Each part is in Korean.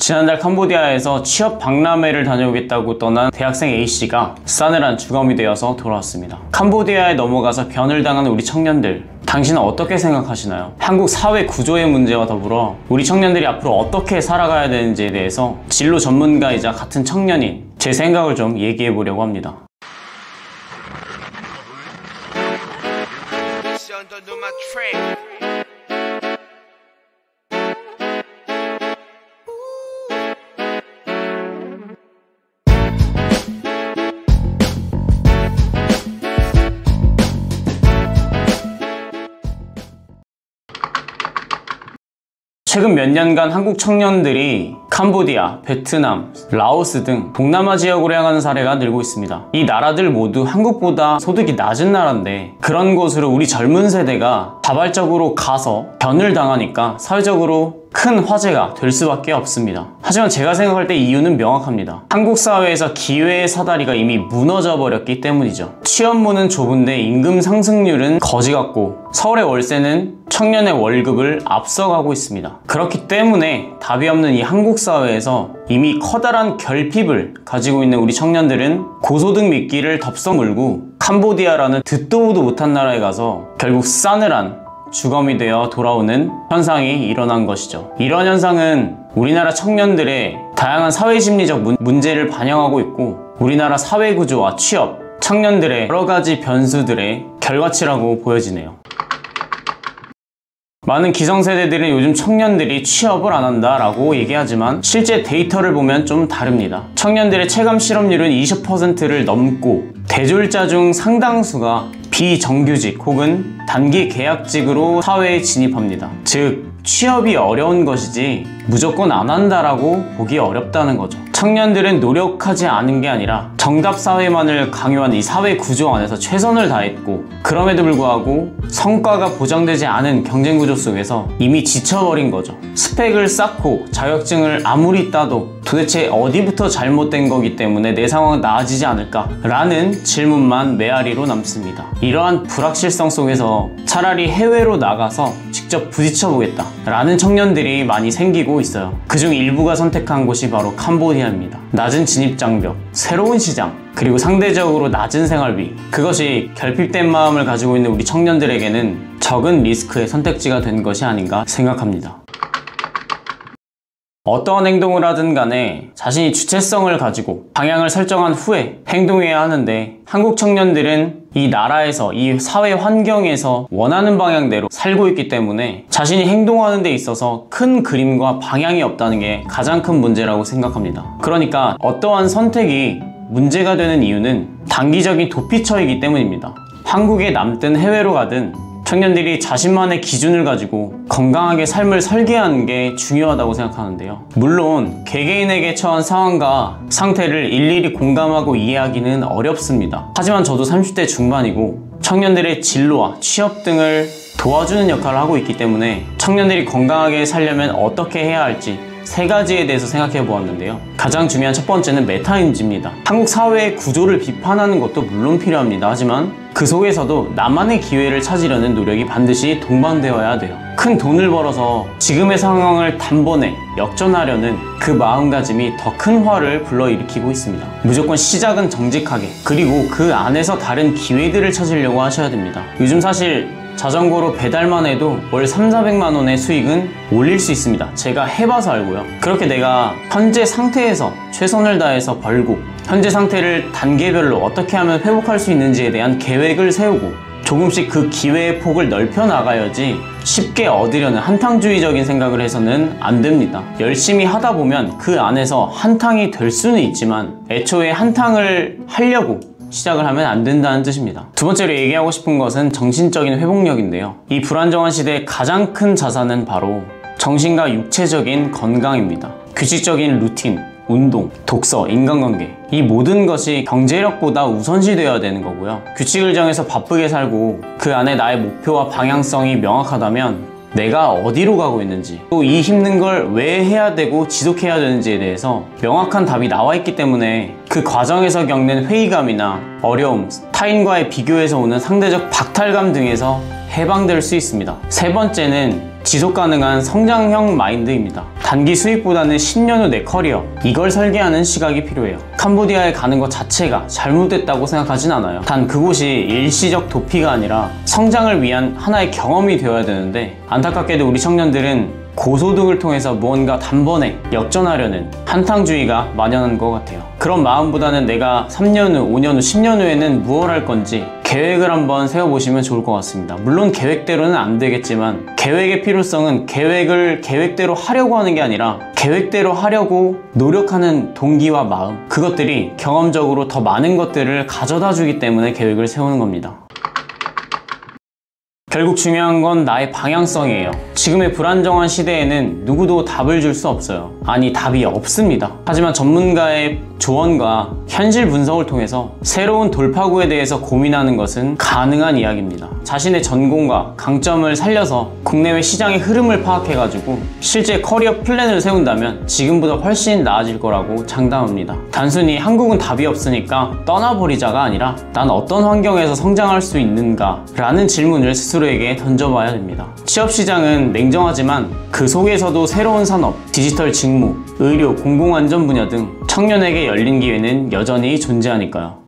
지난달 캄보디아에서 취업 박람회를 다녀오겠다고 떠난 대학생 A씨가 싸늘한 주검이 되어서 돌아왔습니다. 캄보디아에 넘어가서 변을 당하는 우리 청년들, 당신은 어떻게 생각하시나요? 한국 사회 구조의 문제와 더불어 우리 청년들이 앞으로 어떻게 살아가야 되는지에 대해서 진로 전문가이자 같은 청년인 제 생각을 좀 얘기해 보려고 합니다. 최근 몇 년간 한국 청년들이 캄보디아, 베트남, 라오스 등 동남아 지역으로 향하는 사례가 늘고 있습니다. 이 나라들 모두 한국보다 소득이 낮은 나라인데 그런 곳으로 우리 젊은 세대가 자발적으로 가서 변을 당하니까 사회적으로 큰 화제가 될 수밖에 없습니다. 하지만 제가 생각할 때 이유는 명확합니다. 한국 사회에서 기회의 사다리가 이미 무너져 버렸기 때문이죠. 취업문은 좁은데 임금 상승률은 거지 같고 서울의 월세는 청년의 월급을 앞서가고 있습니다. 그렇기 때문에 답이 없는 이 한국 사회에서 이미 커다란 결핍을 가지고 있는 우리 청년들은 고소득 미끼를 덥석 물고 캄보디아라는 듣도 보도 못한 나라에 가서 결국 싸늘한 주검이 되어 돌아오는 현상이 일어난 것이죠. 이런 현상은 우리나라 청년들의 다양한 사회심리적 문제를 반영하고 있고 우리나라 사회구조와 취업, 청년들의 여러가지 변수들의 결과치라고 보여지네요. 많은 기성세대들은 요즘 청년들이 취업을 안 한다 라고 얘기하지만 실제 데이터를 보면 좀 다릅니다. 청년들의 체감 실업률은 20%를 넘고 대졸자 중 상당수가 비정규직 혹은 단기 계약직으로 사회에 진입합니다. 즉 취업이 어려운 것이지 무조건 안 한다라고 보기 어렵다는 거죠. 청년들은 노력하지 않은 게 아니라 정답 사회만을 강요한 이 사회 구조 안에서 최선을 다했고 그럼에도 불구하고 성과가 보장되지 않은 경쟁 구조 속에서 이미 지쳐버린 거죠. 스펙을 쌓고 자격증을 아무리 따도 도대체 어디부터 잘못된 거기 때문에 내 상황은 나아지지 않을까? 라는 질문만 메아리로 남습니다. 이러한 불확실성 속에서 차라리 해외로 나가서 직접 부딪혀보겠다 라는 청년들이 많이 생기고 있어요. 그중 일부가 선택한 곳이 바로 캄보디아입니다. 낮은 진입장벽, 새로운 시장, 그리고 상대적으로 낮은 생활비, 그것이 결핍된 마음을 가지고 있는 우리 청년들에게는 적은 리스크의 선택지가 된 것이 아닌가 생각합니다. 어떠한 행동을 하든 간에 자신이 주체성을 가지고 방향을 설정한 후에 행동해야 하는데 한국 청년들은 이 나라에서, 이 사회 환경에서 원하는 방향대로 살고 있기 때문에 자신이 행동하는 데 있어서 큰 그림과 방향이 없다는 게 가장 큰 문제라고 생각합니다. 그러니까 어떠한 선택이 문제가 되는 이유는 단기적인 도피처이기 때문입니다. 한국에 남든 해외로 가든 청년들이 자신만의 기준을 가지고 건강하게 삶을 설계하는 게 중요하다고 생각하는데요. 물론 개개인에게 처한 상황과 상태를 일일이 공감하고 이해하기는 어렵습니다. 하지만 저도 30대 중반이고 청년들의 진로와 취업 등을 도와주는 역할을 하고 있기 때문에 청년들이 건강하게 살려면 어떻게 해야 할지 세 가지에 대해서 생각해 보았는데요. 가장 중요한 첫 번째는 메타인지입니다. 한국 사회의 구조를 비판하는 것도 물론 필요합니다. 하지만 그 속에서도 나만의 기회를 찾으려는 노력이 반드시 동반되어야 돼요. 큰 돈을 벌어서 지금의 상황을 단번에 역전하려는 그 마음가짐이 더 큰 화를 불러일으키고 있습니다. 무조건 시작은 정직하게, 그리고 그 안에서 다른 기회들을 찾으려고 하셔야 됩니다. 요즘 사실 자전거로 배달만 해도 월 300~400만 원의 수익은 올릴 수 있습니다. 제가 해봐서 알고요. 그렇게 내가 현재 상태에서 최선을 다해서 벌고 현재 상태를 단계별로 어떻게 하면 회복할 수 있는지에 대한 계획을 세우고 조금씩 그 기회의 폭을 넓혀 나가야지 쉽게 얻으려는 한탕주의적인 생각을 해서는 안 됩니다. 열심히 하다 보면 그 안에서 한탕이 될 수는 있지만 애초에 한탕을 하려고 시작을 하면 안 된다는 뜻입니다. 두 번째로 얘기하고 싶은 것은 정신적인 회복력인데요. 이 불안정한 시대의 가장 큰 자산은 바로 정신과 육체적인 건강입니다. 규칙적인 루틴, 운동, 독서, 인간관계, 이 모든 것이 경제력보다 우선시되어야 되는 거고요. 규칙을 정해서 바쁘게 살고 그 안에 나의 목표와 방향성이 명확하다면 내가 어디로 가고 있는지, 또 이 힘든 걸 왜 해야 되고 지속해야 되는지에 대해서 명확한 답이 나와 있기 때문에 그 과정에서 겪는 회의감이나 어려움, 타인과의 비교에서 오는 상대적 박탈감 등에서 해방될 수 있습니다. 세 번째는 지속 가능한 성장형 마인드입니다. 단기 수익보다는 10년 후 내 커리어, 이걸 설계하는 시각이 필요해요. 캄보디아에 가는 것 자체가 잘못됐다고 생각하진 않아요. 단 그곳이 일시적 도피가 아니라 성장을 위한 하나의 경험이 되어야 되는데, 안타깝게도 우리 청년들은 고소득을 통해서 무언가 단번에 역전하려는 한탕주의가 만연한 것 같아요. 그런 마음보다는 내가 3년 후, 5년 후, 10년 후에는 무엇을 할 건지 계획을 한번 세워보시면 좋을 것 같습니다. 물론 계획대로는 안 되겠지만, 계획의 필요성은 계획을 계획대로 하려고 하는 게 아니라 계획대로 하려고 노력하는 동기와 마음, 그것들이 경험적으로 더 많은 것들을 가져다 주기 때문에 계획을 세우는 겁니다. 결국 중요한 건 나의 방향성이에요. 지금의 불안정한 시대에는 누구도 답을 줄 수 없어요. 아니, 답이 없습니다. 하지만 전문가의 조언과 현실 분석을 통해서 새로운 돌파구에 대해서 고민하는 것은 가능한 이야기입니다. 자신의 전공과 강점을 살려서 국내외 시장의 흐름을 파악해가지고 실제 커리어 플랜을 세운다면 지금보다 훨씬 나아질 거라고 장담합니다. 단순히 한국은 답이 없으니까 떠나버리자가 아니라 난 어떤 환경에서 성장할 수 있는가 라는 질문을 스스로에게 던져봐야 됩니다. 취업시장은 냉정하지만 그 속에서도 새로운 산업, 디지털 직무, 의료, 공공안전 분야 등 청년에게 열린 기회는 여전히 존재하니까요.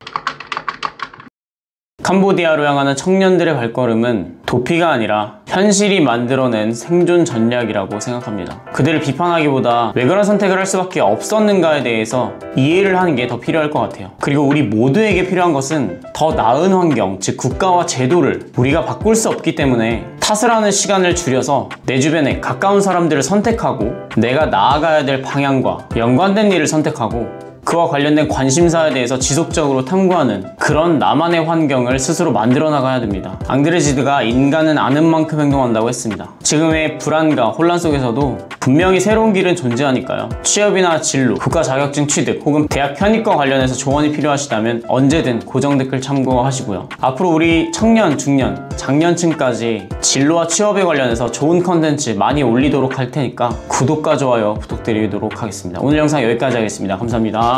캄보디아로 향하는 청년들의 발걸음은 도피가 아니라 현실이 만들어낸 생존 전략이라고 생각합니다. 그들을 비판하기보다 왜 그런 선택을 할 수밖에 없었는가에 대해서 이해를 하는 게 더 필요할 것 같아요. 그리고 우리 모두에게 필요한 것은 더 나은 환경, 즉 국가와 제도를 우리가 바꿀 수 없기 때문에 탓을 하는 시간을 줄여서 내 주변에 가까운 사람들을 선택하고 내가 나아가야 될 방향과 연관된 일을 선택하고 그와 관련된 관심사에 대해서 지속적으로 탐구하는 그런 나만의 환경을 스스로 만들어 나가야 됩니다. 앙드레지드가 인간은 아는 만큼 행동한다고 했습니다. 지금의 불안과 혼란 속에서도 분명히 새로운 길은 존재하니까요. 취업이나 진로, 국가 자격증 취득 혹은 대학 편입과 관련해서 조언이 필요하시다면 언제든 고정 댓글 참고하시고요. 앞으로 우리 청년, 중년, 장년층까지 진로와 취업에 관련해서 좋은 컨텐츠 많이 올리도록 할 테니까 구독과 좋아요 부탁드리도록 하겠습니다. 오늘 영상 여기까지 하겠습니다. 감사합니다.